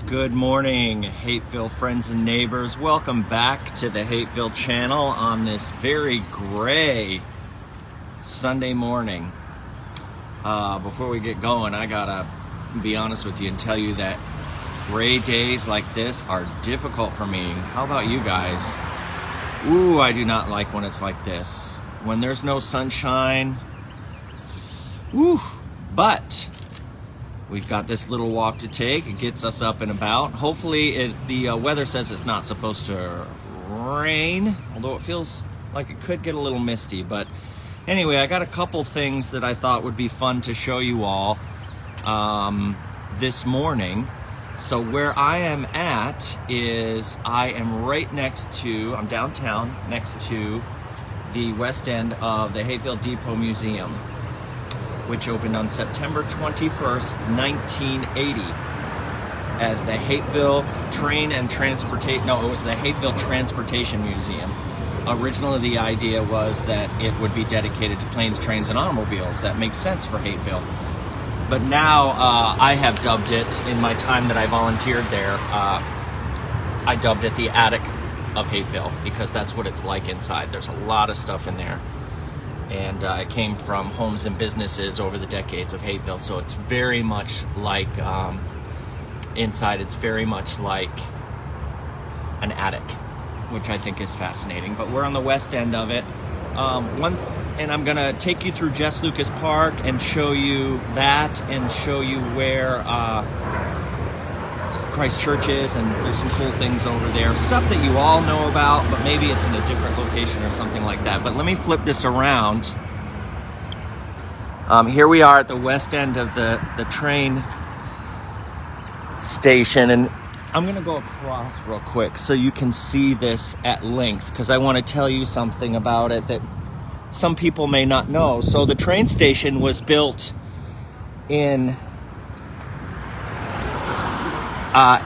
Good morning, Hapeville friends and neighbors. Welcome back to the Hapeville channel on this very gray Sunday morning. Before we get going, I gotta be honest with you and tell you that gray days like this are difficult for me. How about you guys? Ooh, I do not like when it's like this. When there's no sunshine. Ooh, but we've got this little walk to take. It gets us up and about. Hopefully, the weather says it's not supposed to rain, although it feels like it could get a little misty. But anyway, I got a couple things that I thought would be fun to show you all this morning. So where I am at is I am right next to, I'm downtown, next to the west end of the Hapeville Depot Museum, which opened on September 21st, 1980 as the Hapeville it was the Hapeville Transportation Museum. Originally, the idea was that it would be dedicated to planes, trains, and automobiles. That makes sense for Hapeville. But now I have dubbed it, in my time that I volunteered there, I dubbed it the attic of Hapeville because that's what it's like inside. There's a lot of stuff in there. And it came from homes and businesses over the decades of Hapeville, so it's very much like inside. It's very much like an attic, which I think is fascinating. But we're on the west end of it. And I'm gonna take you through Jess Lucas Park and show you that, and show you where Christ Church is, and there's some cool things over there. Stuff that you all know about, but maybe it's in a different location or something like that. But let me flip this around. Here we are at the west end of the train station, and I'm gonna go across real quick so you can see this at length, because I want to tell you something about it that some people may not know. So the train station was built in oh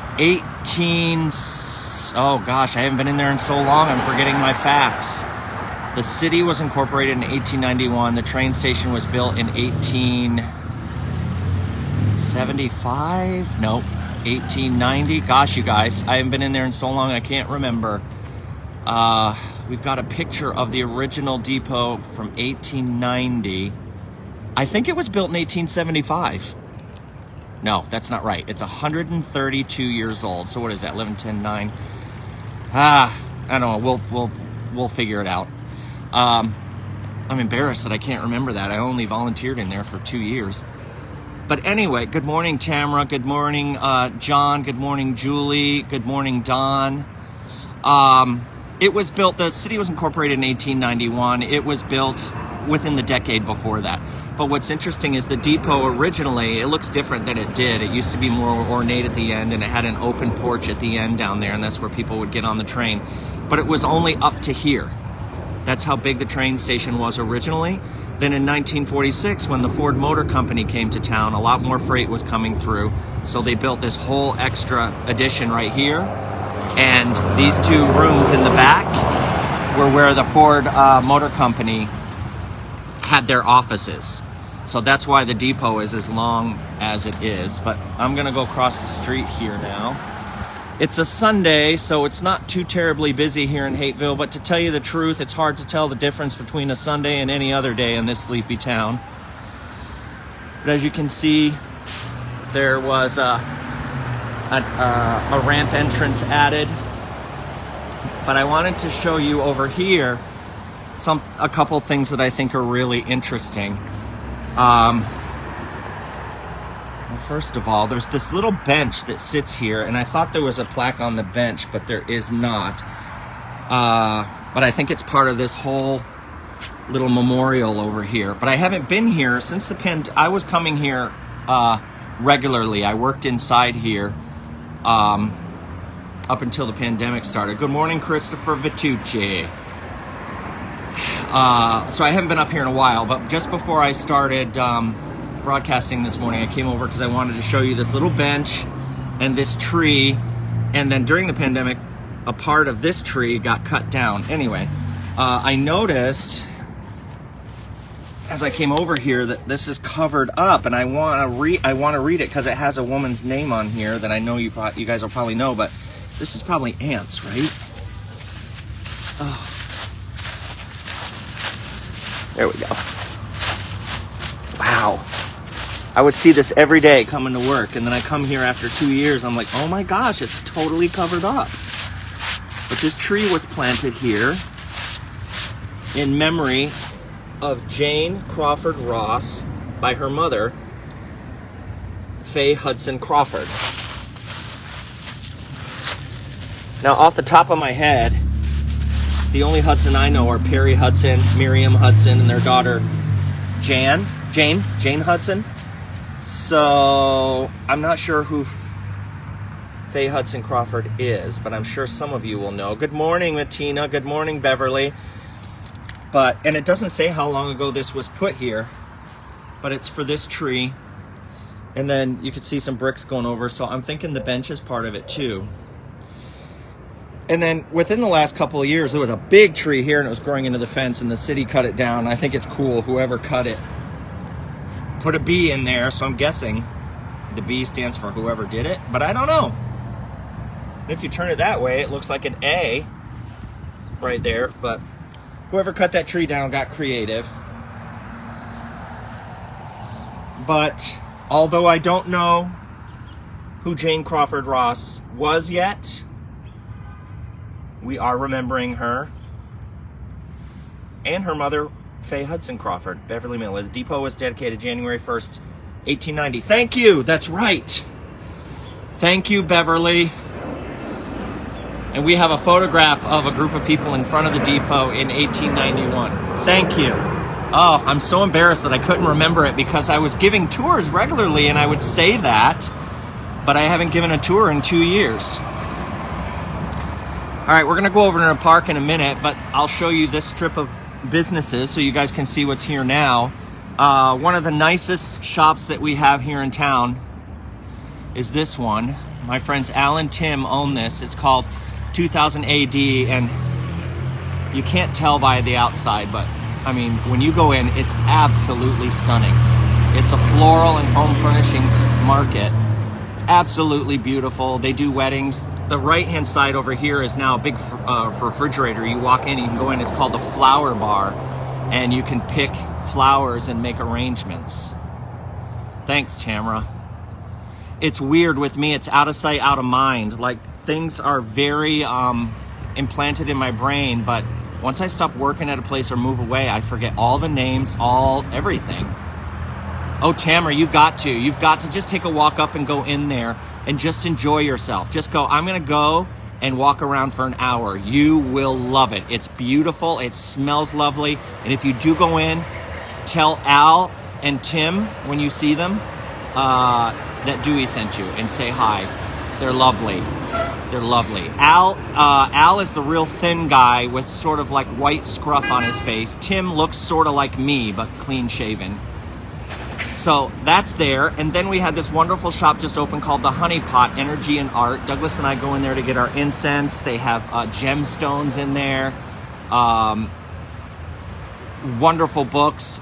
gosh, I haven't been in there in so long, I'm forgetting my facts. The city was incorporated in 1891. The train station was built in 1875? Nope, 1890. Gosh, you guys, I haven't been in there in so long, I can't remember. We've got a picture of the original depot from 1890. I think it was built in 1875. No, that's not right. It's 132 years old. So what is that? 11, 10, 9. I don't know. We'll figure it out. I'm embarrassed that I can't remember that. I only volunteered in there for 2 years. But anyway, good morning, Tamra. Good morning, John. Good morning, Julie. Good morning, Don. It was built, the city was incorporated in 1891. It was built within the decade before that. But what's interesting is the depot originally, it looks different than it did. It used to be more ornate at the end, and it had an open porch at the end down there, and that's where people would get on the train. But it was only up to here. That's how big the train station was originally. Then in 1946, when the Ford Motor Company came to town, a lot more freight was coming through. So they built this whole extra addition right here. And these two rooms in the back were where the Ford Motor Company had their offices. So that's why the depot is as long as it is. But I'm gonna go across the street here now. It's a Sunday, so it's not too terribly busy here in Hapeville, but to tell you the truth, it's hard to tell the difference between a Sunday and any other day in this sleepy town. But as you can see, there was a ramp entrance added. But I wanted to show you over here a couple things that I think are really interesting. Well, first of all, there's this little bench that sits here, and I thought there was a plaque on the bench, but there is not. But I think it's part of this whole little memorial over here. But I haven't been here since the I was coming here regularly. I worked inside here up until the pandemic started. Good morning, Christopher Vitucci. So I haven't been up here in a while, but just before I started broadcasting this morning, I came over because I wanted to show you this little bench and this tree. And then during the pandemic, a part of this tree got cut down. Anyway, I noticed as I came over here that this is covered up, and I want to read it because it has a woman's name on here that I know you guys will probably know, but this is probably ants, right? Oh. There we go. Wow. I would see this every day coming to work, and then I come here after 2 years, I'm like, oh my gosh, it's totally covered up. But this tree was planted here in memory of Jane Crawford Ross by her mother, Faye Hudson Crawford. Now, off the top of my head, the only Hudson I know are Perry Hudson, Miriam Hudson, and their daughter Jane Hudson. So I'm not sure who Faye Hudson Crawford is, but I'm sure some of you will know. Good morning, Matina. Good morning, Beverly. And it doesn't say how long ago this was put here, but it's for this tree. And then you can see some bricks going over, so I'm thinking the bench is part of it too. And then within the last couple of years, there was a big tree here and it was growing into the fence, and the city cut it down. I think it's cool. Whoever cut it put a B in there, so I'm guessing the B stands for whoever did it, but I don't know. If you turn it that way, it looks like an A right there, but whoever cut that tree down got creative. But although I don't know who Jane Crawford Ross was yet, we are remembering her and her mother, Faye Hudson Crawford, Beverly Miller. The depot was dedicated January 1st, 1890. Thank you. That's right. Thank you, Beverly. And we have a photograph of a group of people in front of the depot in 1891. Thank you. Oh, I'm so embarrassed that I couldn't remember it because I was giving tours regularly and I would say that, but I haven't given a tour in 2 years. All right, we're gonna go over to the park in a minute, but I'll show you this strip of businesses so you guys can see what's here now. One of the nicest shops that we have here in town is this one. My friends Al and Tim own this. It's called 2000 AD, and you can't tell by the outside, but I mean, when you go in, it's absolutely stunning. It's a floral and home furnishings market. It's absolutely beautiful. They do weddings. The right-hand side over here is now a big refrigerator. You walk in, you can go in. It's called the Flower Bar, and you can pick flowers and make arrangements. Thanks, Tamra. It's weird with me. It's out of sight, out of mind. Like, things are very implanted in my brain, but once I stop working at a place or move away, I forget all the names, everything. Oh, Tamra, you've got to just take a walk up and go in there and just enjoy yourself. Just go, I'm gonna go and walk around for an hour. You will love it. It's beautiful, it smells lovely, and if you do go in, tell Al and Tim when you see them that Dewey sent you and say hi. They're lovely. They're lovely. Al is the real thin guy with sort of like white scruff on his face. Tim looks sort of like me, but clean shaven. So that's there. And then we had this wonderful shop just open called the Honey Pot, Energy and Art. Douglas and I go in there to get our incense. They have gemstones in there. Wonderful books.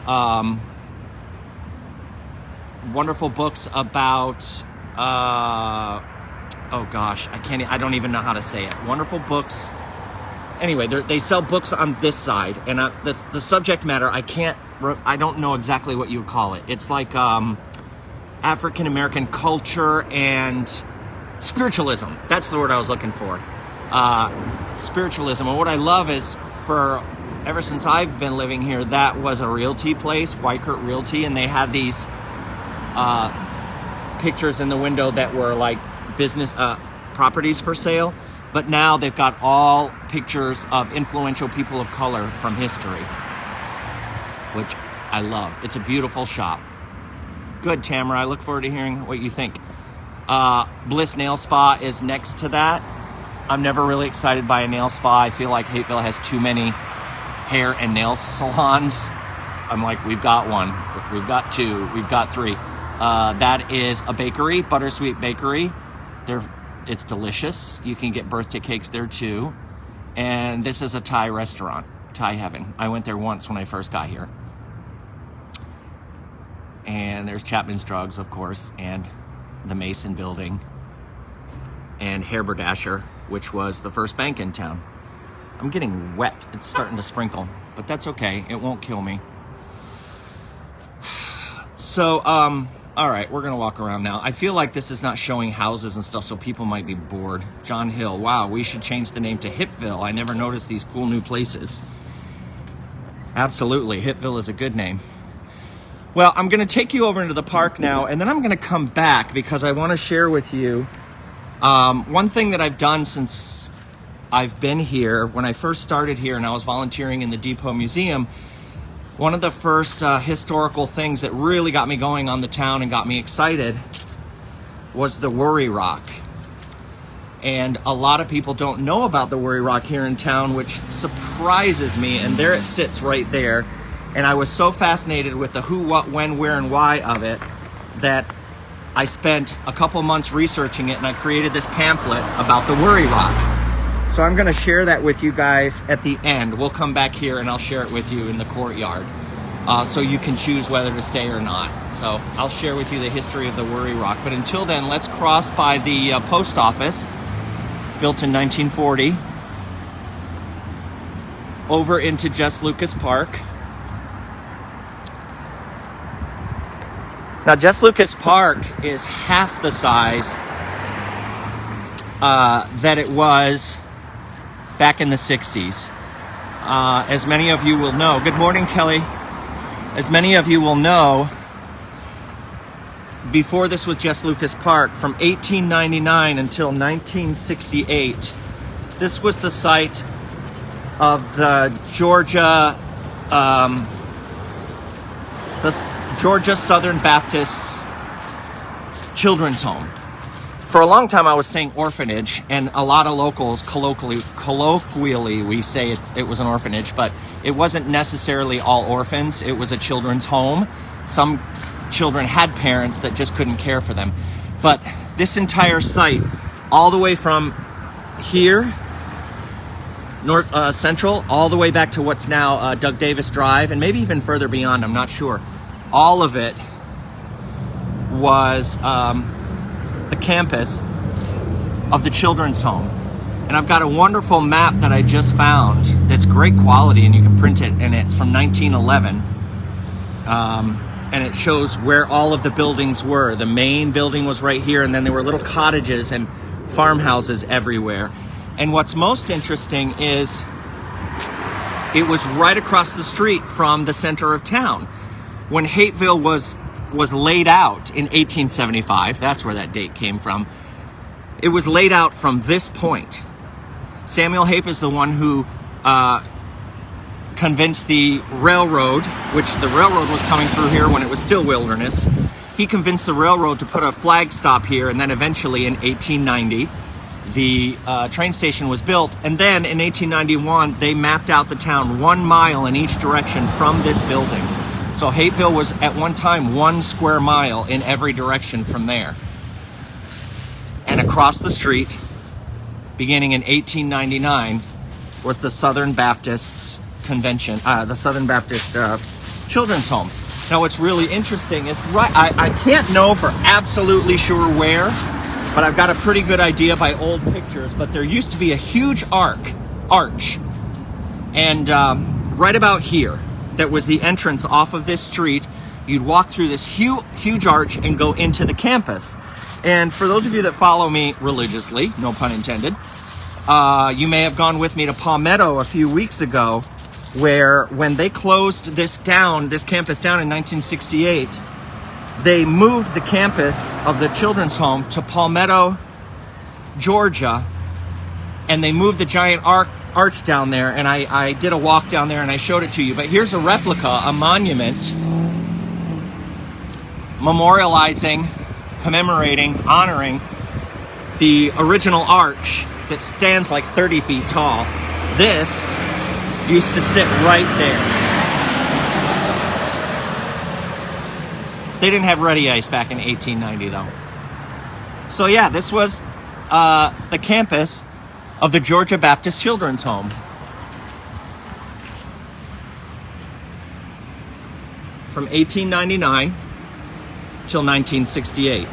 Wonderful books about, oh gosh, I don't even know how to say it. Wonderful books. Anyway, they sell books on this side, and the subject matter, I don't know exactly what you would call it. It's like African American culture and spiritualism. That's the word I was looking for. Spiritualism. And what I love is, ever since I've been living here, that was a realty place, Wykert Realty, and they had these pictures in the window that were like business properties for sale. But now they've got all pictures of influential people of color from history, which I love. It's a beautiful shop. Good, Tamra. I look forward to hearing what you think. Bliss Nail Spa is next to that. I'm never really excited by a nail spa. I feel like Hapeville has too many hair and nail salons. I'm like, we've got one, we've got two, we've got three. That is a bakery, Buttersweet Bakery. It's delicious. You can get birthday cakes there too. And this is a Thai restaurant, Thai Heaven. I went there once when I first got here. And there's Chapman's Drugs, of course, and the Mason Building, and Haberdasher, which was the first bank in town. I'm getting wet. It's starting to sprinkle, but that's okay. It won't kill me. So, all right, we're gonna walk around now. I feel like this is not showing houses and stuff, so people might be bored. John Hill, wow, we should change the name to Hapeville. I never noticed these cool new places. Absolutely, Hapeville is a good name. Well, I'm gonna take you over into the park now, and then I'm gonna come back because I wanna share with you one thing that I've done since I've been here. When I first started here and I was volunteering in the Depot Museum, one of the first historical things that really got me going on the town and got me excited was the Worry Rock. And a lot of people don't know about the Worry Rock here in town, which surprises me. And there it sits right there. And I was so fascinated with the who, what, when, where, and why of it that I spent a couple months researching it, and I created this pamphlet about the Worry Rock. So I'm gonna share that with you guys at the end. We'll come back here and I'll share it with you in the courtyard. So you can choose whether to stay or not. So I'll share with you the history of the Worry Rock. But until then, let's cross by the post office, built in 1940, over into Jess Lucas Park. Now, Jess Lucas Park is half the size that it was back in the 60s. As many of you will know, good morning, Kelly. As many of you will know, before this was Jess Lucas Park, from 1899 until 1968, this was the site of the Georgia Southern Baptist Children's Home. For a long time I was saying orphanage, and a lot of locals colloquially we say it was an orphanage, but it wasn't necessarily all orphans. It was a children's home. Some children had parents that just couldn't care for them. But this entire site, all the way from here, North Central, all the way back to what's now Doug Davis Drive, and maybe even further beyond, I'm not sure. All of it was the campus of the children's home. And I've got a wonderful map that I just found that's great quality, and you can print it, and it's from 1911. And it shows where all of the buildings were. The main building was right here, and then there were little cottages and farmhouses everywhere. And what's most interesting is it was right across the street from the center of town. When Hapeville was laid out in 1875, that's where that date came from, it was laid out from this point. Samuel Hape is the one who convinced the railroad, which the railroad was coming through here when it was still wilderness. He convinced the railroad to put a flag stop here, and then eventually in 1890, the train station was built. And then in 1891, they mapped out the town 1 mile in each direction from this building. So Hapeville was at one time 1 square mile in every direction from there. And across the street, beginning in 1899, was the Southern Baptist Convention, the Southern Baptist Children's Home. Now what's really interesting is, I can't know for absolutely sure where, but I've got a pretty good idea by old pictures, but there used to be a huge arch, and right about here, that was the entrance off of this street. You'd walk through this huge arch and go into the campus. And for those of you that follow me religiously, no pun intended, you may have gone with me to Palmetto a few weeks ago, where when they closed this campus down in 1968, they moved the campus of the children's home to Palmetto, Georgia, and they moved the giant arch down there, and I did a walk down there and I showed it to you. But here's a replica, a monument memorializing, commemorating, honoring the original arch that stands like 30 feet tall. This used to sit right there. They didn't have Ready Ice back in 1890 though. So yeah, this was the campus of the Georgia Baptist Children's Home. From 1899 till 1968.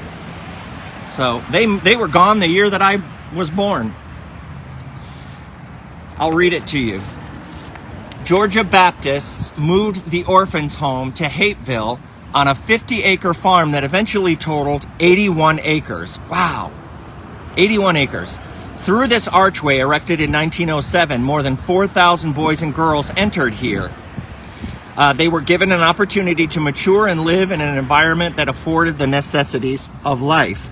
So they were gone the year that I was born. I'll read it to you. Georgia Baptists moved the Orphans home to Hapeville on a 50-acre farm that eventually totaled 81 acres. Wow, 81 acres. Through this archway erected in 1907, more than 4,000 boys and girls entered here. They were given an opportunity to mature and live in an environment that afforded the necessities of life.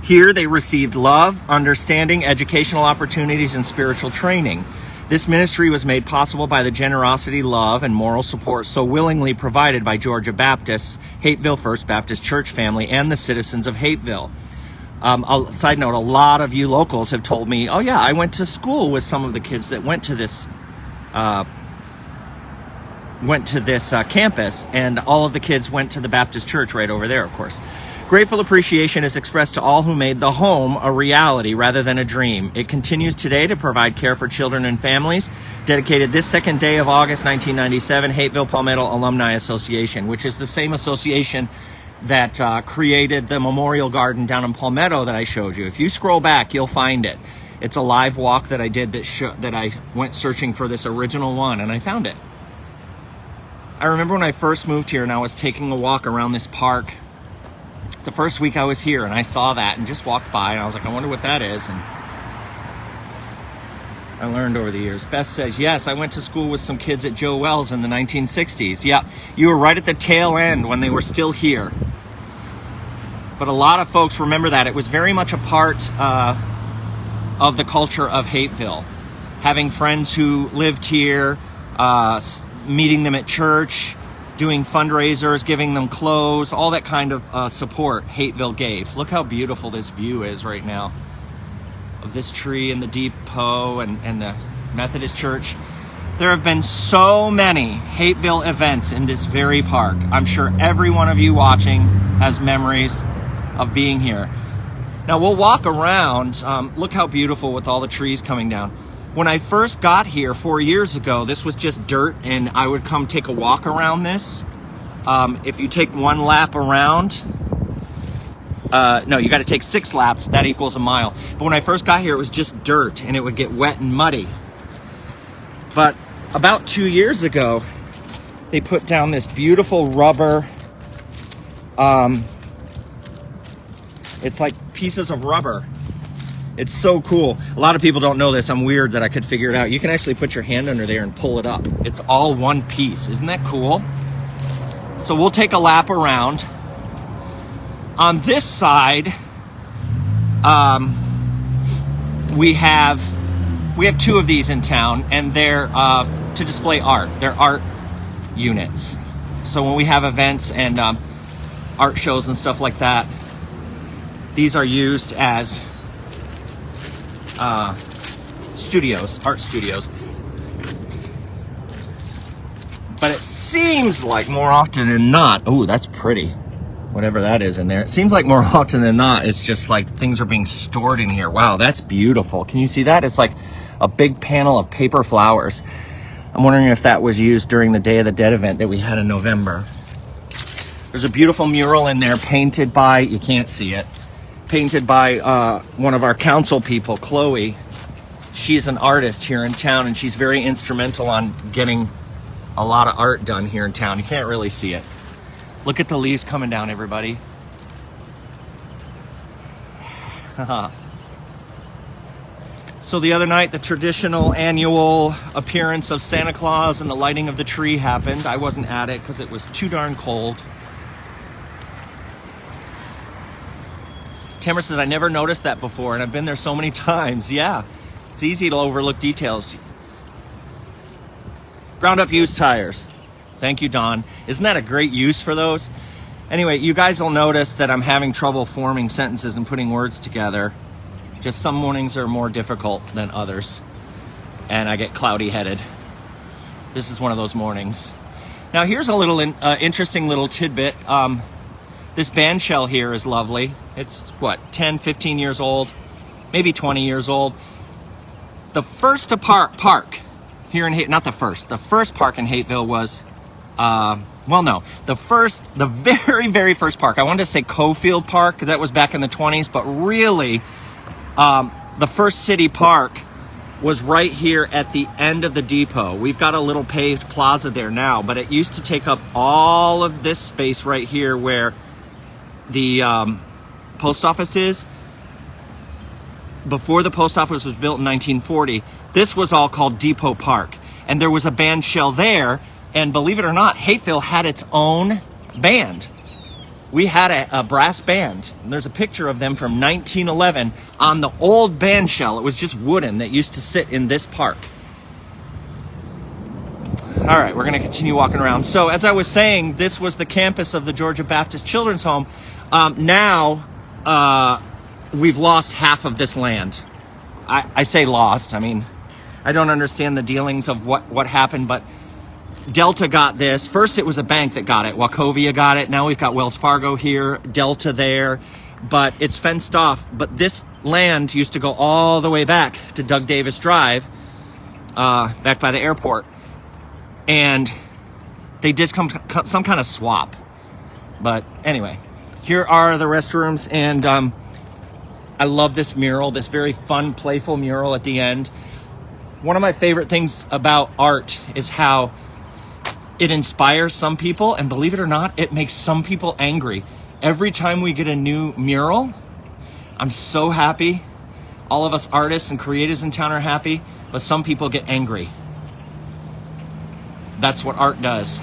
Here they received love, understanding, educational opportunities, and spiritual training. This ministry was made possible by the generosity, love, and moral support so willingly provided by Georgia Baptists, Hapeville First Baptist Church family, and the citizens of Hapeville. A side note, a lot of you locals have told me, oh yeah, I went to school with some of the kids that went to this campus, and all of the kids went to the Baptist church right over there, of course. Grateful appreciation is expressed to all who made the home a reality rather than a dream. It continues today to provide care for children and families. Dedicated this second day of August 1997, Hapeville Palmetto Alumni Association, which is the same association that created the Memorial Garden down in Palmetto that I showed you. If you scroll back, you'll find it. It's a live walk that I did that I went searching for this original one, and I found it. I remember when I first moved here and I was taking a walk around this park the first week I was here, and I saw that and just walked by, and I was like, I wonder what that is. And I learned over the years. Beth says, yes, I went to school with some kids at Joe Wells in the 1960s. Yeah, you were right at the tail end when they were still here. But a lot of folks remember that. It was very much a part of the culture of Hapeville. Having friends who lived here, meeting them at church, doing fundraisers, giving them clothes, all that kind of support Hapeville gave. Look how beautiful this view is right now of this tree and the depot and the Methodist Church. There have been so many Hapeville events in this very park. I'm sure every one of you watching has memories of being here. Now we'll walk around. Look how beautiful with all the trees coming down. When I first got here 4 years ago, this was just dirt, and I would come take a walk around this. If you take one lap around, no, you got to take 6 laps. That equals a mile. But when I first got here, it was just dirt, and it would get wet and muddy. But about 2 years ago, they put down this beautiful rubber. It's like pieces of rubber. It's so cool. A lot of people don't know this. I'm weird that I could figure it out. You can actually put your hand under there and pull it up. It's all one piece. Isn't that cool? So we'll take a lap around. On this side, we have 2 of these in town, and they're to display art. They're art units. So when we have events and art shows and stuff like that, these are used as studios, art studios. But it seems like more often than not, oh, that's pretty. Whatever that is in there. It seems like more often than not, it's just like things are being stored in here. Wow, that's beautiful. Can you see that? It's like a big panel of paper flowers. I'm wondering if that was used during the Day of the Dead event that we had in November. There's a beautiful mural in there painted by, you can't see it, painted by one of our council people, Chloe. She's an artist here in town, and she's very instrumental on getting a lot of art done here in town. You can't really see it. Look at the leaves coming down, everybody. So the other night, the traditional annual appearance of Santa Claus and the lighting of the tree happened. I wasn't at it because it was too darn cold. Tamra says, I never noticed that before, and I've been there so many times. Yeah, it's easy to overlook details. Ground up used tires. Thank you, Don. Isn't that a great use for those? Anyway, you guys will notice that I'm having trouble forming sentences and putting words together. Just some mornings are more difficult than others, and I get cloudy-headed. This is one of those mornings. Now, here's a little interesting little tidbit. This band shell here is lovely. It's, 10, 15 years old, maybe 20 years old. The first park here in Hapeville, not the first park in Hapeville was well, no, the very, very first park, I wanted to say Cofield Park, that was back in the 20s, but really, the first city park was right here at the end of the depot. We've got a little paved plaza there now, but it used to take up all of this space right here where the post office is. Before the post office was built in 1940, this was all called Depot Park. And there was a band shell there, and believe it or not, Hapeville had its own band. We had a brass band. And there's a picture of them from 1911 on the old band shell. It was just wooden that used to sit in this park. All right, we're gonna continue walking around. So as I was saying, this was the campus of the Georgia Baptist Children's Home. Now, we've lost half of this land. I say lost, I mean, I don't understand the dealings of what happened, but Delta got this. First, it was a bank that got it. Wachovia got it. Now we've got Wells Fargo here, Delta there, but it's fenced off. But this land used to go all the way back to Doug Davis Drive, back by the airport. And they did some kind of swap. But anyway, here are the restrooms, and I love this mural, this very fun, playful mural at the end. One of my favorite things about art is how it inspires some people, and believe it or not, it makes some people angry. Every time we get a new mural, I'm so happy. All of us artists and creatives in town are happy, but some people get angry. That's what art does.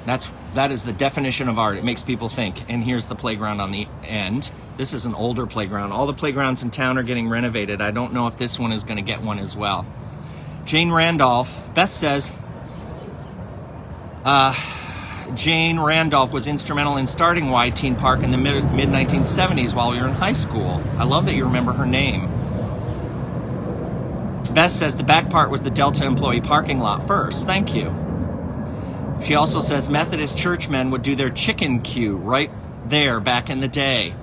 That is the definition of art. It makes people think. And here's the playground on the end. This is an older playground. All the playgrounds in town are getting renovated. I don't know if this one is going to get one as well. Jane Randolph, Beth says, Jane Randolph was instrumental in starting Y Teen Park in the mid-1970s while we were in high school. I love that you remember her name. Beth says the back part was the Delta employee parking lot first. Thank you. She also says Methodist churchmen would do their chicken queue right there back in the day.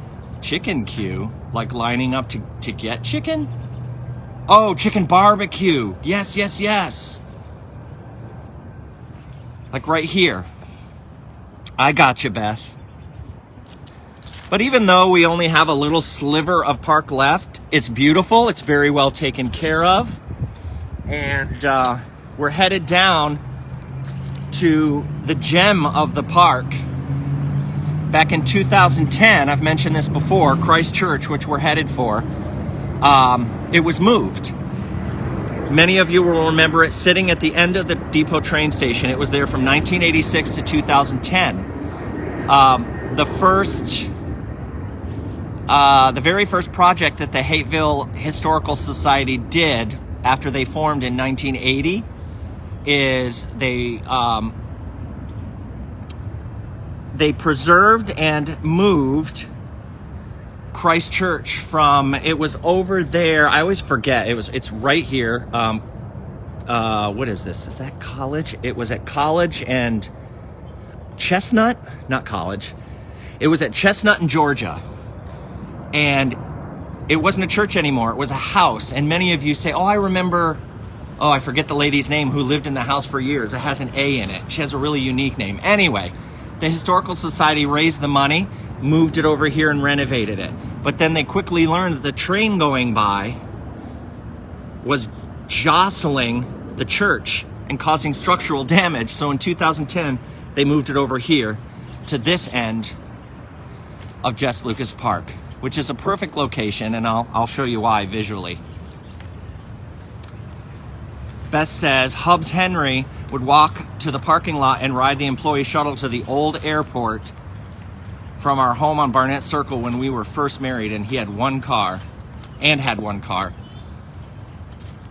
Chicken queue? Like lining up to get chicken? Oh, chicken barbecue. Yes, yes, yes. Like right here. I got you, Beth. But even though we only have a little sliver of park left, it's beautiful. It's very well taken care of. And we're headed down to the gem of the park. Back in 2010, I've mentioned this before, Christ Church, which we're headed for, it was moved. Many of you will remember it sitting at the end of the depot train station. It was there from 1986 to 2010. The very first project that the Hapeville Historical Society did after they formed in 1980 is they preserved and moved Christ Church from, it was over there, I always forget, it's right here. What is this? Is that College? It was at College and Chestnut? Not College. It was at Chestnut in Georgia. And it wasn't a church anymore, it was a house. And many of you say, oh, I remember, I forget the lady's name who lived in the house for years. It has an A in it. She has a really unique name. Anyway, the Historical Society raised the money, moved it over here and renovated it. But then they quickly learned that the train going by was jostling the church and causing structural damage. So in 2010, they moved it over here to this end of Jess Lucas Park, which is a perfect location, and I'll show you why visually. Beth says Hubs Henry would walk to the parking lot and ride the employee shuttle to the old airport from our home on Barnett Circle when we were first married, and he had one car.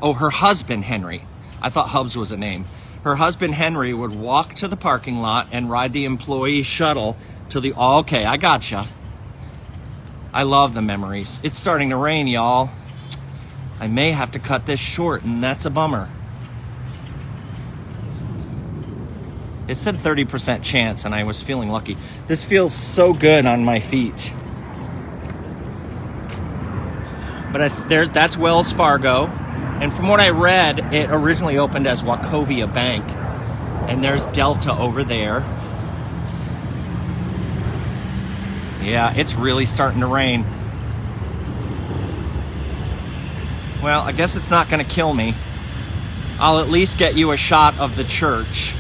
Oh, her husband, Henry. I thought Hubs was a name. Her husband, Henry, would walk to the parking lot and ride the employee shuttle to the, okay, I gotcha. I love the memories. It's starting to rain, y'all. I may have to cut this short, and that's a bummer. It said 30% chance, and I was feeling lucky. This feels so good on my feet. But that's Wells Fargo. And from what I read, it originally opened as Wachovia Bank. And there's Delta over there. Yeah, it's really starting to rain. Well, I guess it's not going to kill me. I'll at least get you a shot of the church.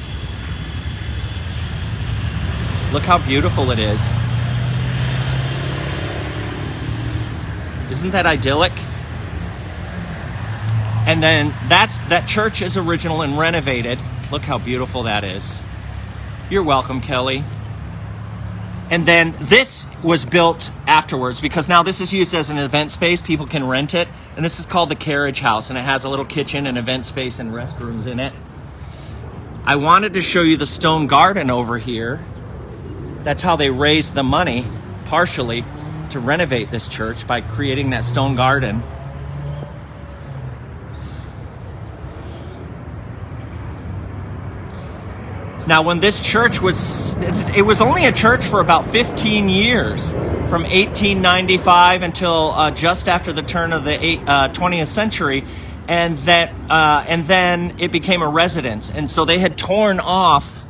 Look how beautiful it is. Isn't that idyllic? And then that church is original and renovated. Look how beautiful that is. You're welcome, Kelly. And then this was built afterwards because now this is used as an event space. People can rent it. And this is called the Carriage House. And it has a little kitchen and event space and restrooms in it. I wanted to show you the stone garden over here. That's how they raised the money, partially, to renovate this church by creating that stone garden. Now, when this church it was only a church for about 15 years, from 1895 until just after the turn of the 20th century, and then it became a residence. And so they had torn off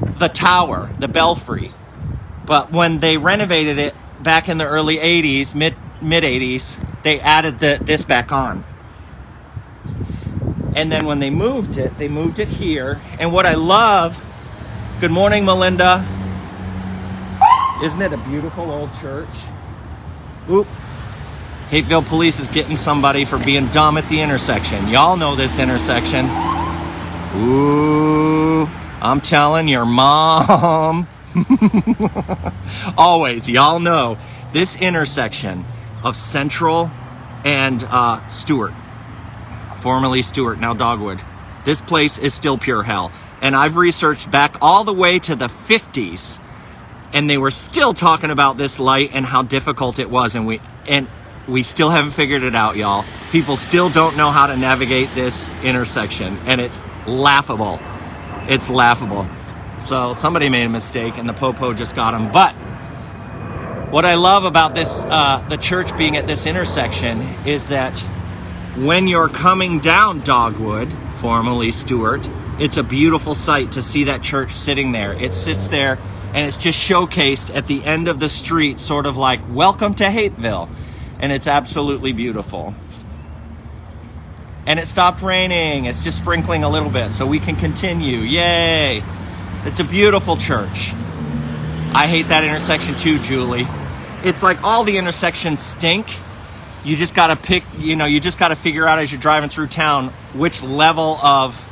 the tower, the belfry. But when they renovated it back in the early 80s, mid 80s, they added this back on. And then when they moved it here. And what I love, good morning, Melinda. Isn't it a beautiful old church? Oop. Hapeville Police is getting somebody for being dumb at the intersection. Y'all know this intersection. Ooh, I'm telling your mom. Always, y'all know this intersection of Central and Stewart. Formerly Stewart, now Dogwood. This place is still pure hell. And I've researched back all the way to the 50s, and they were still talking about this light and how difficult it was, and we still haven't figured it out, y'all. People still don't know how to navigate this intersection, and it's laughable. It's laughable. So somebody made a mistake, and the popo just got him. But what I love about this, the church being at this intersection, is that when you're coming down Dogwood, formerly Stewart, it's a beautiful sight to see that church sitting there. It sits there and it's just showcased at the end of the street, sort of like, welcome to Hapeville. And it's absolutely beautiful. And it stopped raining. It's just sprinkling a little bit so we can continue. Yay! It's a beautiful church. I hate that intersection too, Julie. It's like all the intersections stink. You just got to pick, you just got to figure out as you're driving through town which level of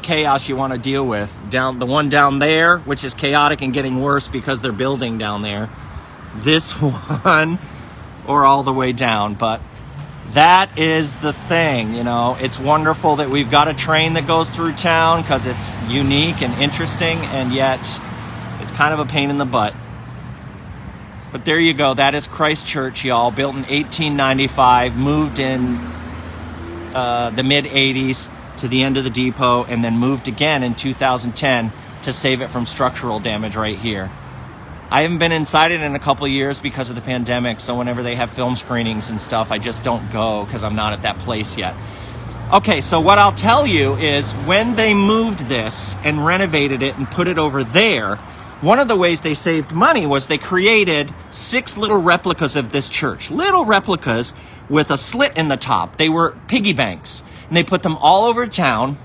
chaos you want to deal with. The one down there, which is chaotic and getting worse because they're building down there. This one, or all the way down. But that is the thing, It's wonderful that we've got a train that goes through town because it's unique and interesting, and yet it's kind of a pain in the butt. But there you go. That is Christ Church, y'all. Built in 1895, moved in the mid-80s to the end of the depot, and then moved again in 2010 to save it from structural damage right here. I haven't been inside it in a couple of years because of the pandemic, so whenever they have film screenings and stuff, I just don't go because I'm not at that place yet. Okay, so what I'll tell you is when they moved this and renovated it and put it over there, one of the ways they saved money was they created 6 little replicas of this church. Little replicas with a slit in the top. They were piggy banks. And they put them all over town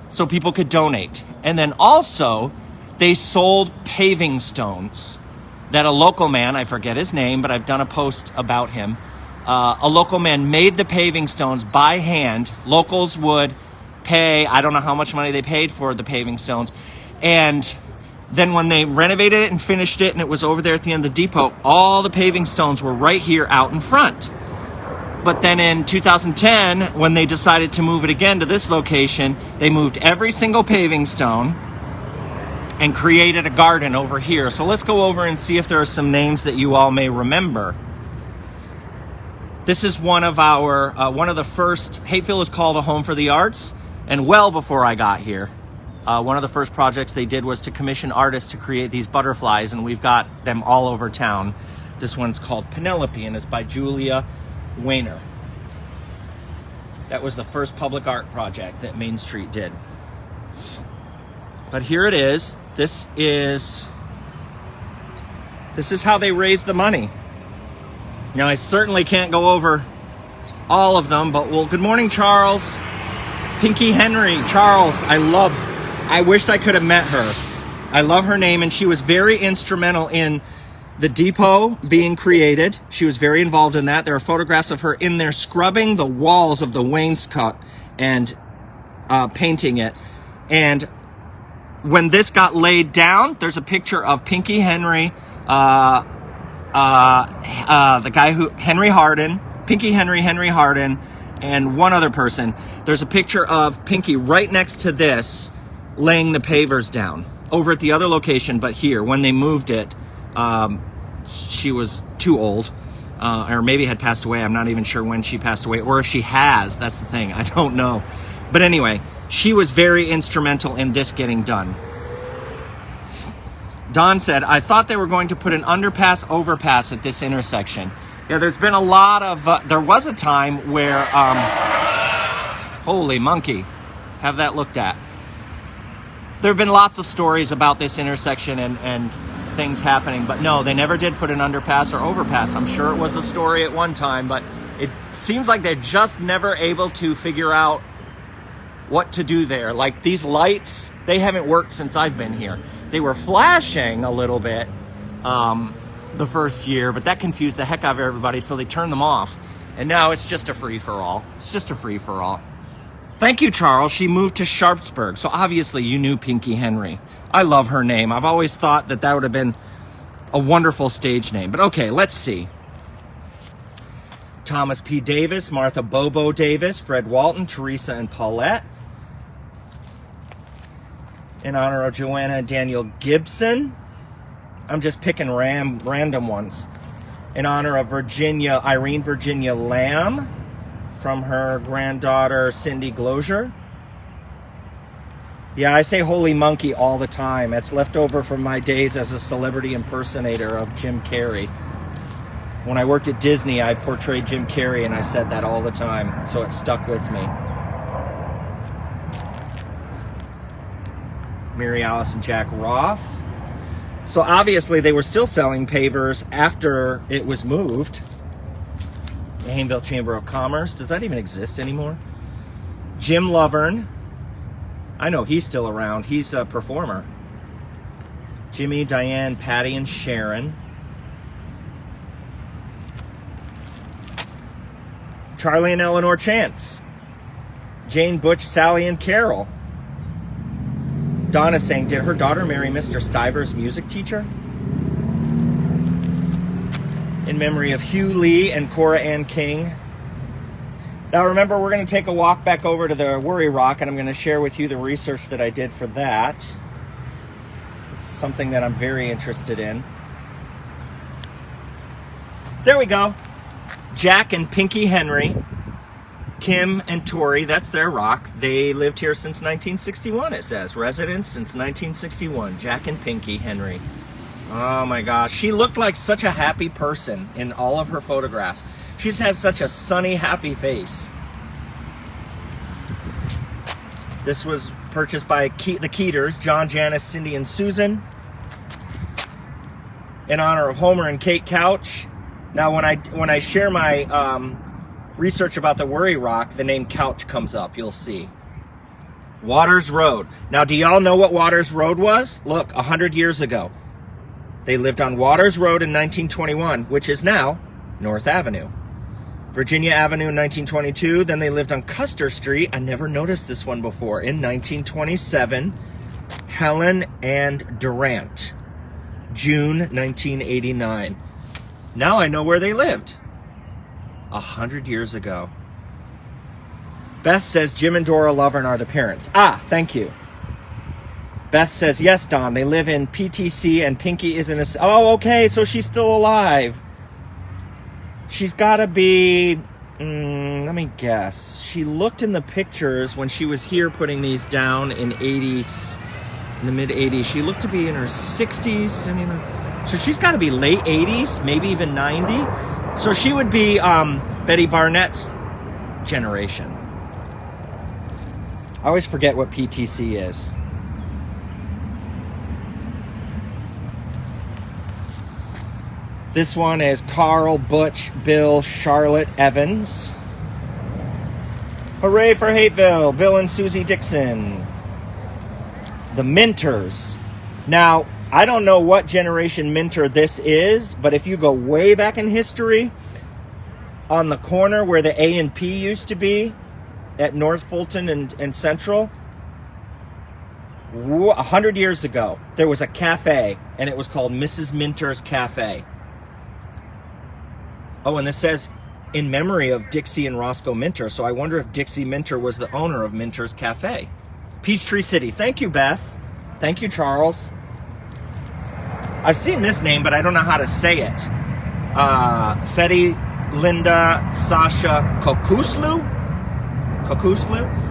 so people could donate. And then also, they sold paving stones that a local man, I forget his name, but I've done a post about him. A local man made the paving stones by hand. Locals would pay, I don't know how much money they paid for the paving stones. And then when they renovated it and finished it and it was over there at the end of the depot, all the paving stones were right here out in front. But then in 2010, when they decided to move it again to this location, they moved every single paving stone and created a garden over here. So let's go over and see if there are some names that you all may remember. This is one of the first, Hapeville is called a home for the arts, and well before I got here. One of the first projects they did was to commission artists to create these butterflies, and we've got them all over town. This one's called Penelope, and it's by Julia Weiner. That was the first public art project that Main Street did. But here it is. This is how they raised the money. Now, I certainly can't go over all of them, but well, good morning, Charles. Pinky Henry, Charles, I wished I could have met her. I love her name, and she was very instrumental in the depot being created. She was very involved in that. There are photographs of her in there scrubbing the walls of the wainscot and painting it. And when this got laid down, there's a picture of Pinky Henry, the guy who, Henry Harden, Pinky Henry, Henry Harden, and one other person. There's a picture of Pinky right next to this, laying the pavers down over at the other location, but here, when they moved it, she was too old, or maybe had passed away. I'm not even sure when she passed away, or if she has. That's the thing. I don't know. But anyway, she was very instrumental in this getting done. Don said, I thought they were going to put an underpass overpass at this intersection. Yeah, there's been a lot of, there was a time where, holy monkey, have that looked at. There have been lots of stories about this intersection and things happening, but no, they never did put an underpass or overpass. I'm sure it was a story at one time, but it seems like they're just never able to figure out what to do there. Like these lights, they haven't worked since I've been here. They were flashing a little bit the first year, but that confused the heck out of everybody, so they turned them off. And now it's just a free-for-all. It's just a free-for-all. Thank you, Charles. She moved to Sharpsburg, so obviously you knew Pinky Henry. I love her name. I've always thought that would have been a wonderful stage name. But okay, let's see. Thomas P. Davis, Martha Bobo Davis, Fred Walton, Teresa and Paulette. In honor of Joanna and Daniel Gibson. I'm just picking random ones. In honor of Irene Virginia Lamb, from her granddaughter Cindy Glozier. Yeah, I say holy monkey all the time. It's left over from my days as a celebrity impersonator of Jim Carrey. When I worked at Disney, I portrayed Jim Carrey, and I said that all the time, so it stuck with me. Mary Alice and Jack Roth. So obviously they were still selling pavers after it was moved. The Hapeville Chamber of Commerce. Does that even exist anymore? Jim Lovern. I know he's still around. He's a performer. Jimmy, Diane, Patty, and Sharon. Charlie and Eleanor Chance. Jane, Butch, Sally, and Carol. Donna saying, did her daughter marry Mr. Stiver's music teacher? In memory of Hugh Lee and Cora Ann King. Now remember, we're going to take a walk back over to the Worry Rock, and I'm going to share with you the research that I did for that. It's something that I'm very interested in. There we go. Jack and Pinky Henry. Kim and Tori, that's their rock. They lived here since 1961, it says. Residents since 1961. Jack and Pinky Henry. Oh my gosh. She looked like such a happy person in all of her photographs. She's had such a sunny, happy face. This was purchased by the Keeters, John, Janice, Cindy, and Susan. In honor of Homer and Kate Couch. Now, when I share my research about the Worry Rock, the name Couch comes up, you'll see. Waters Road. Now, do y'all know what Waters Road was? Look, 100 years ago. They lived on Waters Road in 1921, which is now North Avenue. Virginia Avenue in 1922. Then they lived on Custer Street. I never noticed this one before. In 1927, Helen and Durant. June 1989. Now I know where they lived. 100 years ago. Beth says Jim and Dora Lovern are the parents. Ah, thank you. Beth says, yes, Don, they live in PTC and Pinky isn't a... Oh, okay, so she's still alive. She's got to be... let me guess. She looked in the pictures when she was here putting these down in the mid-80s. She looked to be in her 60s. I mean, so she's got to be late 80s, maybe even 90. So she would be Betty Barnett's generation. I always forget what PTC is. This one is Carl, Butch, Bill, Charlotte, Evans. Hooray for Hapeville, Bill and Susie Dixon. The Minters. Now, I don't know what generation Minter this is, but if you go way back in history, on the corner where the A&P used to be, at North Fulton and Central, 100 years ago, there was a cafe, and it was called Mrs. Minter's Cafe. Oh, and this says, in memory of Dixie and Roscoe Minter. So I wonder if Dixie Minter was the owner of Minter's Cafe. Peachtree City. Thank you, Beth. Thank you, Charles. I've seen this name, but I don't know how to say it. Fetty, Linda, Sasha, Kokuslu?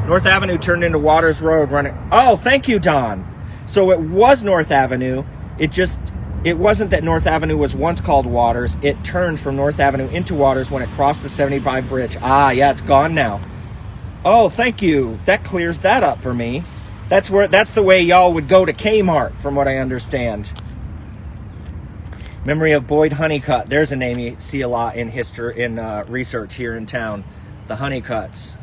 North Avenue turned into Waters Road running. Oh, thank you, Don. So it was North Avenue. It wasn't that North Avenue was once called Waters. It turned from North Avenue into Waters when it crossed the 75 bridge. Ah, yeah, it's gone now. Oh, thank you. That clears that up for me. That's the way y'all would go to Kmart, from what I understand. Memory of Boyd Honeycutt. There's a name you see a lot in history, in research here in town. The Honeycutts.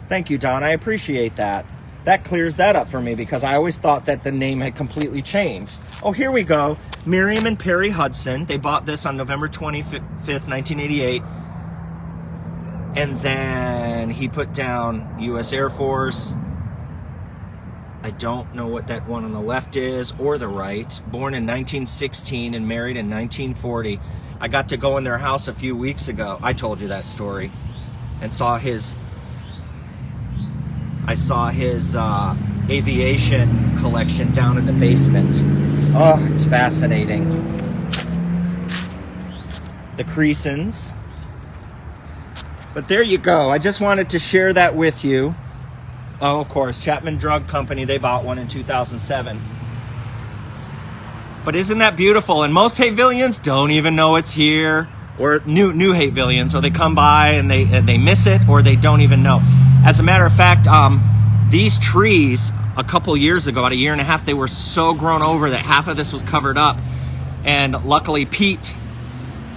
Thank you, Don. I appreciate that. That clears that up for me, because I always thought that the name had completely changed. Oh, here we go. Miriam and Perry Hudson. They bought this on November 25th, 1988. And then he put down U.S. Air Force. I don't know what that one on the left is or the right. Born in 1916 and married in 1940. I got to go in their house a few weeks ago. I told you that story. And saw his aviation collection down in the basement. Oh, it's fascinating. The Creasons. But there you go. I just wanted to share that with you. Oh, of course, Chapman Drug Company. They bought one in 2007. But isn't that beautiful? And most Hatevillians don't even know it's here. Or new Hatevillians. Or they come by and they miss it, or they don't even know. As a matter of fact, these trees, a couple years ago, about a year and a half, they were so grown over that half of this was covered up. And luckily, Pete,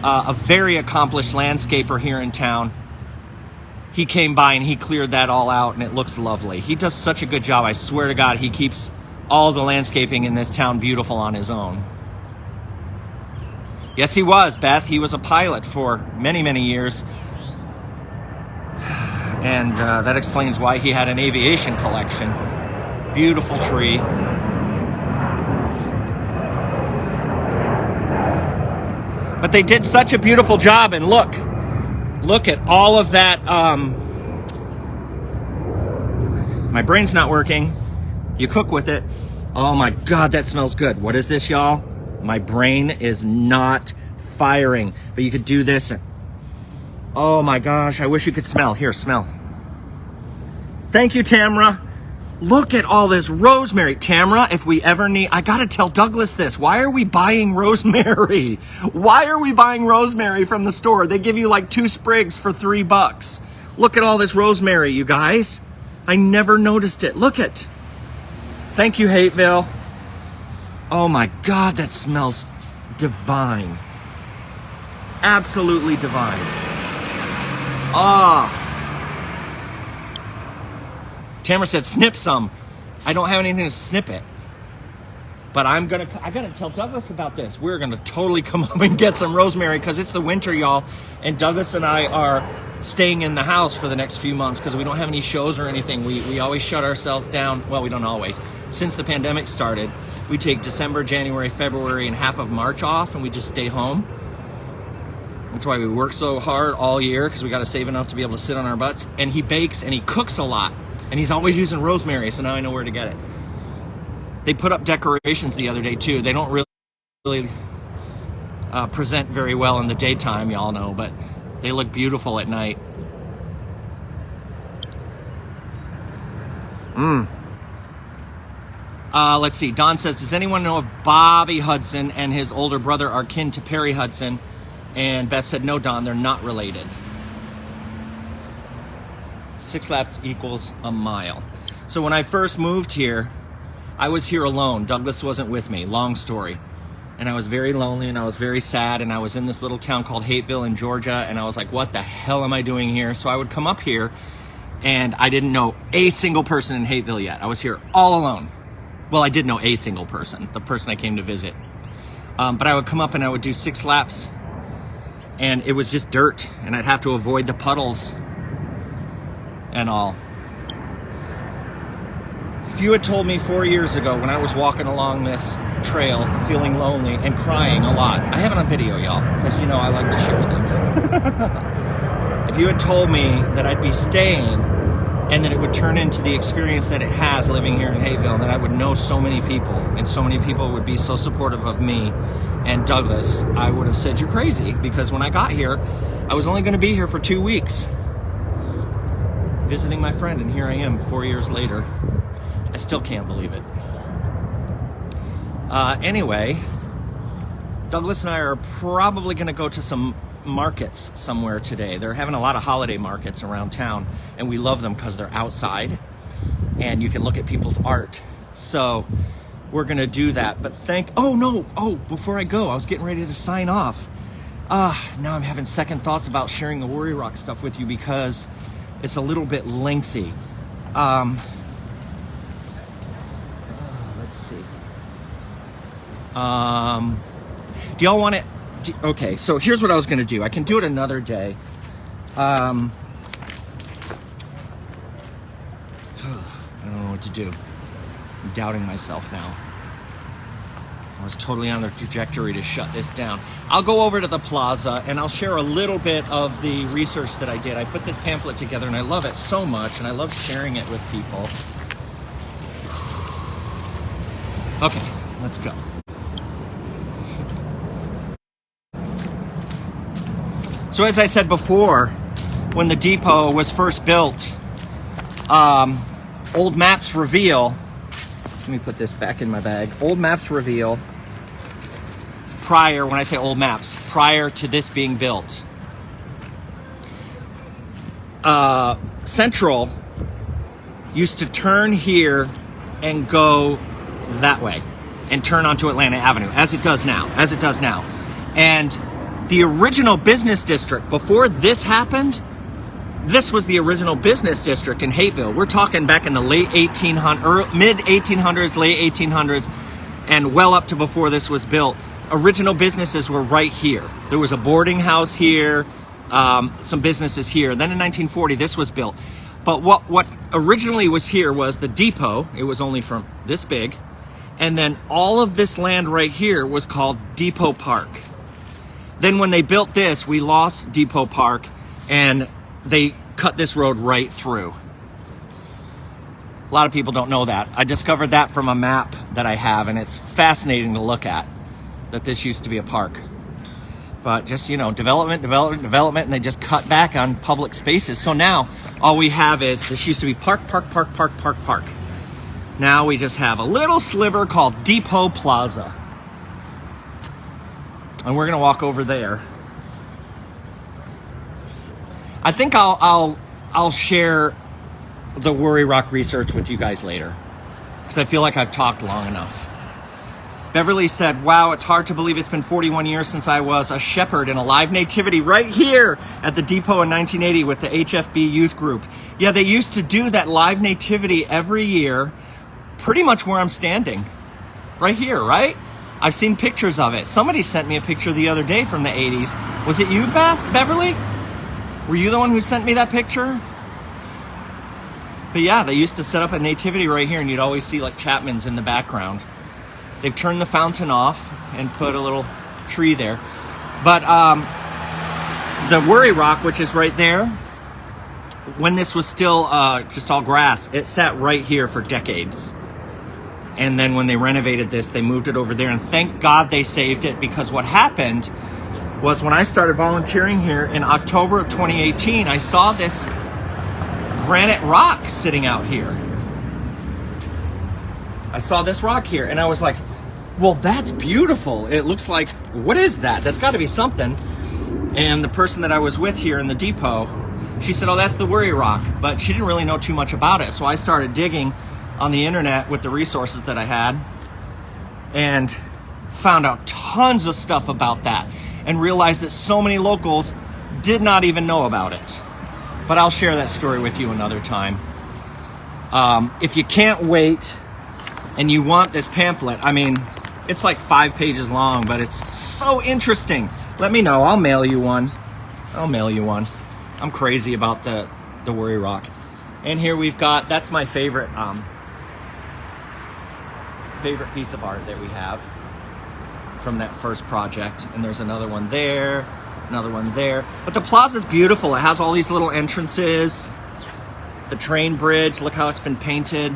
a very accomplished landscaper here in town, he came by and he cleared that all out, and it looks lovely. He does such a good job. I swear to God, he keeps all the landscaping in this town beautiful on his own. Yes, he was, Beth. He was a pilot for many, many years. And that explains why he had an aviation collection. Beautiful tree. But they did such a beautiful job, and look at all of that. My brain's not working. You cook with it. Oh my God, that smells good. What is this, y'all? My brain is not firing, but you could do this. Oh my gosh, I wish you could smell. Here, smell. Thank you, Tamra. Look at all this rosemary. Tamra, if we ever need, I gotta tell Douglas this. Why are we buying rosemary? Why are we buying rosemary from the store? They give you like 2 sprigs for $3. Look at all this rosemary, you guys. I never noticed it. Look it. Thank you, Hapeville. Oh my God, that smells divine. Absolutely divine. Ah. Tamara said, snip some. I don't have anything to snip it. But I gotta tell Douglas about this. We're gonna totally come up and get some rosemary, because it's the winter, y'all. And Douglas and I are staying in the house for the next few months because we don't have any shows or anything. We always shut ourselves down. Well, we don't always. Since the pandemic started, we take December, January, February, and half of March off, and we just stay home. That's why we work so hard all year, because we got to save enough to be able to sit on our butts. And he bakes and he cooks a lot. And he's always using rosemary, so now I know where to get it. They put up decorations the other day, too. They don't really present very well in the daytime, y'all know, but they look beautiful at night. Let's see. Don says, does anyone know if Bobby Hudson and his older brother are kin to Perry Hudson? And Beth said, no, Don, they're not related. 6 laps equals a mile. So when I first moved here, I was here alone. Douglas wasn't with me, long story. And I was very lonely and I was very sad, and I was in this little town called Hapeville in Georgia, and I was like, what the hell am I doing here? So I would come up here, and I didn't know a single person in Hapeville yet. I was here all alone. Well, I did know a single person, the person I came to visit. But I would come up and I would do 6 laps, and it was just dirt, and I'd have to avoid the puddles and all. If you had told me 4 years ago when I was walking along this trail feeling lonely and crying a lot, I have it on video, y'all, because you know I like to share things. If you had told me that I'd be staying and that it would turn into the experience that it has living here in Hapeville, that I would know so many people and so many people would be so supportive of me and Douglas, I would have said you're crazy, because when I got here, I was only going to be here for 2 weeks visiting my friend, and here I am 4 years later. I still can't believe it. Anyway, Douglas and I are probably going to go to some markets somewhere today. They're having a lot of holiday markets around town, and we love them because they're outside and you can look at people's art. So we're going to do that. But before I go, I was getting ready to sign off. Now I'm having second thoughts about sharing the Worry Rock stuff with you because it's a little bit lengthy. Let's see. Do y'all want it? Okay, so here's what I was going to do. I can do it another day. I don't know what to do. I'm doubting myself now. I was totally on the trajectory to shut this down. I'll go over to the plaza and I'll share a little bit of the research that I did. I put this pamphlet together and I love it so much, and I love sharing it with people. Okay, let's go. So as I said before, when the depot was first built, old maps reveal, let me put this back in my bag. Old maps reveal, when I say old maps, prior to this being built, Central used to turn here and go that way and turn onto Atlanta Avenue, as it does now. And the original business district, before this happened, this was the original business district in Hapeville. We're talking back in the mid 1800s, late 1800s, and well up to before this was built. Original businesses were right here. There was a boarding house here, some businesses here. Then in 1940, this was built. But what originally was here was the depot. It was only from this big. And then all of this land right here was called Depot Park. Then when they built this, we lost Depot Park and they cut this road right through. A lot of people don't know that. I discovered that from a map that I have, and it's fascinating to look at, that this used to be a park. But just, development, and they just cut back on public spaces. So now all we have is, this used to be park. Now we just have a little sliver called Depot Plaza. And we're gonna walk over there. I think I'll share the Worry Rock research with you guys later, because I feel like I've talked long enough. Beverly said, wow, it's hard to believe it's been 41 years since I was a shepherd in a live nativity right here at the depot in 1980 with the HFB youth group. Yeah, they used to do that live nativity every year, pretty much where I'm standing. Right here, right? I've seen pictures of it. Somebody sent me a picture the other day from the 80s. Was it you, Beverly? Were you the one who sent me that picture? But yeah, they used to set up a nativity right here, and you'd always see like Chapman's in the background. They've turned the fountain off and put a little tree there. But the Worry Rock, which is right there, when this was still just all grass, it sat right here for decades. And then when they renovated this, they moved it over there, and thank God they saved it, because what happened was when I started volunteering here in October of 2018, I saw this granite rock sitting out here. I saw this rock here, and I was like, well, that's beautiful. It looks like, what is that? That's got to be something. And the person that I was with here in the depot She said, oh, that's the Worry Rock, but she didn't really know too much about it. So I started digging on the internet with the resources that I had and found out tons of stuff about that and realized that so many locals did not even know about it. But I'll share that story with you another time. If you can't wait and you want this pamphlet, I mean, it's like 5 pages long, but it's so interesting. Let me know. I'll mail you one. I'm crazy about the Worry Rock. And here we've got, that's my favorite piece of art that we have from that first project. And there's another one there, another one there. But the plaza's beautiful. It has all these little entrances. The train bridge, look how it's been painted.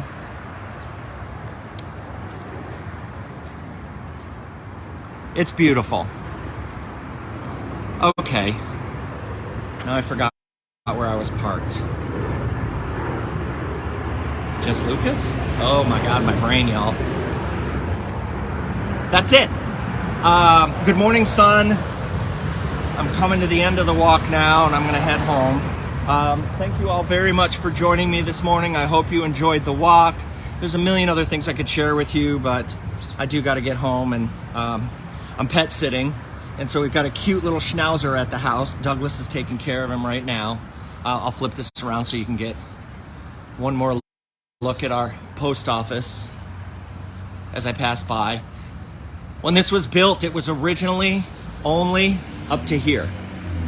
It's beautiful. Okay. Now I forgot where I was parked. Just Lucas? Oh my God, my brain, y'all. That's it. Good morning, son. I'm coming to the end of the walk now, and I'm gonna head home. Thank you all very much for joining me this morning. I hope you enjoyed the walk. There's a million other things I could share with you, but I do gotta get home, and I'm pet sitting. And so we've got a cute little schnauzer at the house. Douglas is taking care of him right now. I'll flip this around so you can get one more look at our post office as I pass by. When this was built, it was originally only up to here.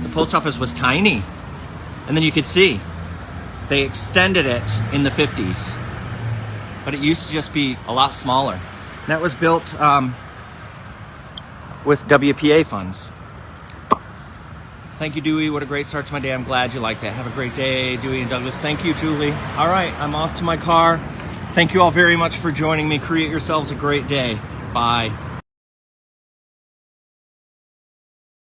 The post office was tiny. And then you could see they extended it in the 50s. But it used to just be a lot smaller. And that was built with WPA funds. Thank you, Dewey. What a great start to my day. I'm glad you liked it. Have a great day, Dewey and Douglas. Thank you, Julie. All right, I'm off to my car. Thank you all very much for joining me. Create yourselves a great day. Bye.